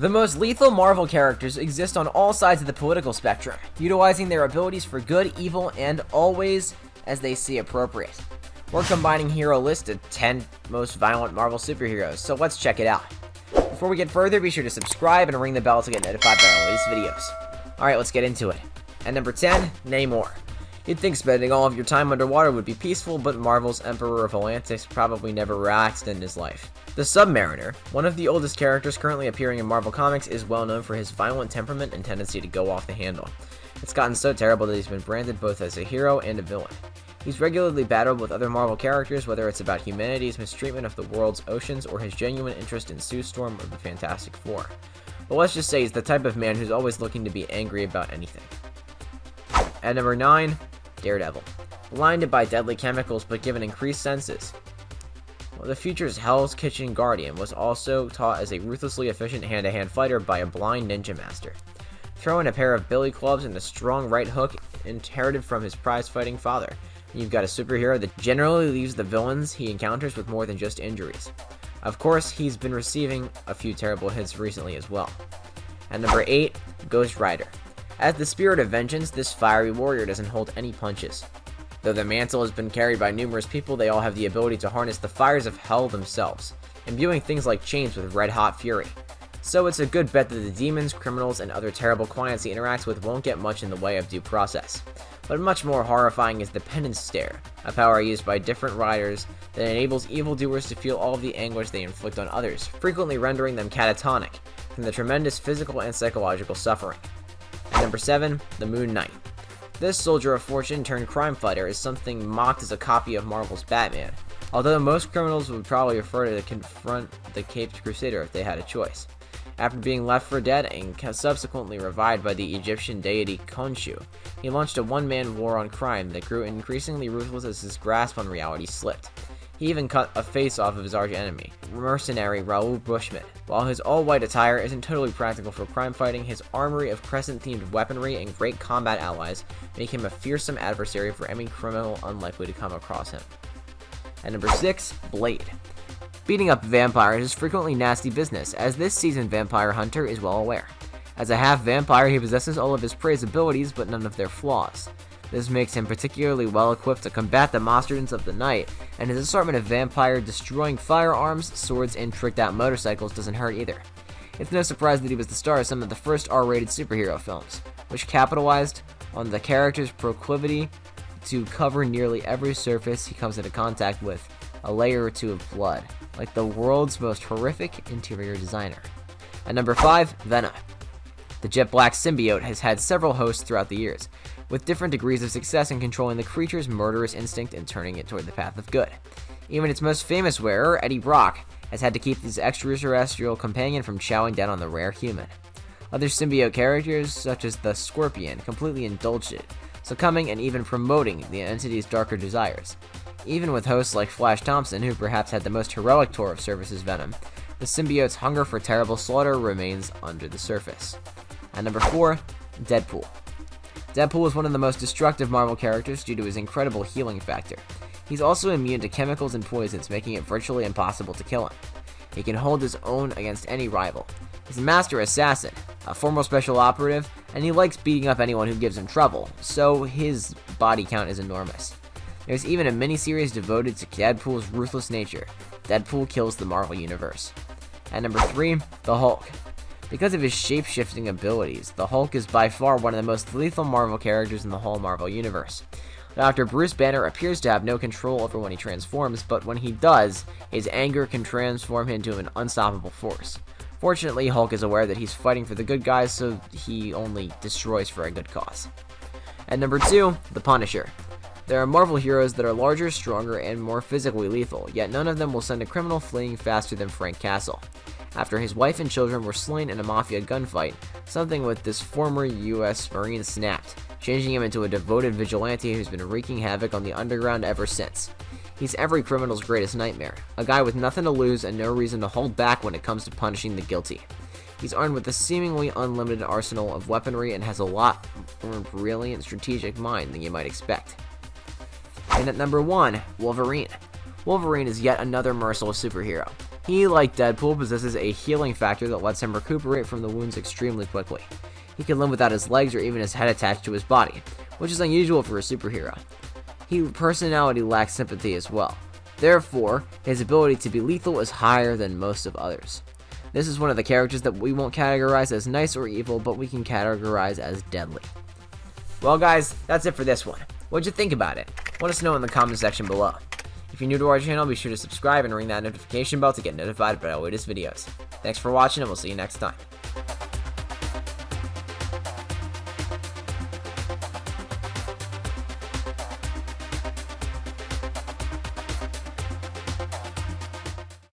The most lethal Marvel characters exist on all sides of the political spectrum, utilizing their abilities for good, evil, and always as they see appropriate. We're combining here a list of 10 most violent Marvel superheroes, so let's check it out. Before we get further, be sure to subscribe and ring the bell to get notified by our latest videos. Alright, let's get into it. At number 10, Namor. You'd think spending all of your time underwater would be peaceful, but Marvel's Emperor of Atlantis probably never relaxed in his life. The Submariner, one of the oldest characters currently appearing in Marvel Comics, is well known for his violent temperament and tendency to go off the handle. It's gotten so terrible that he's been branded both as a hero and a villain. He's regularly battled with other Marvel characters, whether it's about humanity's mistreatment of the world's oceans or his genuine interest in Sue Storm of the Fantastic Four. But let's just say he's the type of man who's always looking to be angry about anything. At number 9, Daredevil. Blinded by deadly chemicals but given increased senses. The future's Hell's Kitchen Guardian was also taught as a ruthlessly efficient hand-to-hand fighter by a blind ninja master. Throw in a pair of billy clubs and a strong right hook inherited from his prize-fighting father, and you've got a superhero that generally leaves the villains he encounters with more than just injuries. Of course, he's been receiving a few terrible hits recently as well. At number 8, Ghost Rider. As the spirit of vengeance, this fiery warrior doesn't hold any punches. Though the mantle has been carried by numerous people, they all have the ability to harness the fires of hell themselves, imbuing things like chains with red-hot fury. So it's a good bet that the demons, criminals, and other terrible clients he interacts with won't get much in the way of due process. But much more horrifying is the Penance Stare, a power used by different riders that enables evildoers to feel all of the anguish they inflict on others, frequently rendering them catatonic from the tremendous physical and psychological suffering. At number 7, the Moon Knight. This soldier of fortune turned crime fighter is something mocked as a copy of Marvel's Batman, although most criminals would probably prefer to confront the Caped Crusader if they had a choice. After being left for dead and subsequently revived by the Egyptian deity Khonshu, he launched a one-man war on crime that grew increasingly ruthless as his grasp on reality slipped. He even cut a face off of his arch-enemy, mercenary Raoul Bushman. While his all-white attire isn't totally practical for crime fighting, his armory of crescent-themed weaponry and great combat allies make him a fearsome adversary for any criminal unlikely to come across him. At number 6, Blade. Beating up vampires is frequently nasty business, as this seasoned vampire hunter is well aware. As a half-vampire, he possesses all of his prey's abilities, but none of their flaws. This makes him particularly well equipped to combat the monsters of the night, and his assortment of vampire-destroying firearms, swords, and tricked-out motorcycles doesn't hurt either. It's no surprise that he was the star of some of the first R-rated superhero films, which capitalized on the character's proclivity to cover nearly every surface he comes into contact with, a layer or two of blood, like the world's most horrific interior designer. At number 5, Venom. The Jet Black symbiote has had several hosts throughout the years, with different degrees of success in controlling the creature's murderous instinct and turning it toward the path of good. Even its most famous wearer, Eddie Brock, has had to keep his extraterrestrial companion from chowing down on the rare human. Other symbiote characters, such as the Scorpion, completely indulged it, succumbing and even promoting the entity's darker desires. Even with hosts like Flash Thompson, who perhaps had the most heroic tour of service as Venom, the symbiote's hunger for terrible slaughter remains under the surface. At number 4, Deadpool. Deadpool is one of the most destructive Marvel characters due to his incredible healing factor. He's also immune to chemicals and poisons, making it virtually impossible to kill him. He can hold his own against any rival. He's a master assassin, a former special operative, and he likes beating up anyone who gives him trouble, so his body count is enormous. There's even a miniseries devoted to Deadpool's ruthless nature. Deadpool kills the Marvel Universe. At number 3, the Hulk. Because of his shape-shifting abilities, the Hulk is by far one of the most lethal Marvel characters in the whole Marvel Universe. Dr. Bruce Banner appears to have no control over when he transforms, but when he does, his anger can transform him into an unstoppable force. Fortunately, Hulk is aware that he's fighting for the good guys, so he only destroys for a good cause. At number 2, the Punisher. There are Marvel heroes that are larger, stronger, and more physically lethal, yet none of them will send a criminal fleeing faster than Frank Castle. After his wife and children were slain in a mafia gunfight, something with this former US Marine snapped, changing him into a devoted vigilante who's been wreaking havoc on the underground ever since. He's every criminal's greatest nightmare, a guy with nothing to lose and no reason to hold back when it comes to punishing the guilty. He's armed with a seemingly unlimited arsenal of weaponry and has a lot more brilliant strategic mind than you might expect. And at number 1, Wolverine. Wolverine is yet another merciless superhero. He, like Deadpool, possesses a healing factor that lets him recuperate from the wounds extremely quickly. He can live without his legs or even his head attached to his body, which is unusual for a superhero. His personality lacks sympathy as well. Therefore, his ability to be lethal is higher than most of others. This is one of the characters that we won't categorize as nice or evil, but we can categorize as deadly. Well guys, that's it for this one. What'd you think about it? Let us know in the comment section below. If you're new to our channel, be sure to subscribe and ring that notification bell to get notified about our latest videos. Thanks for watching, and we'll see you next time.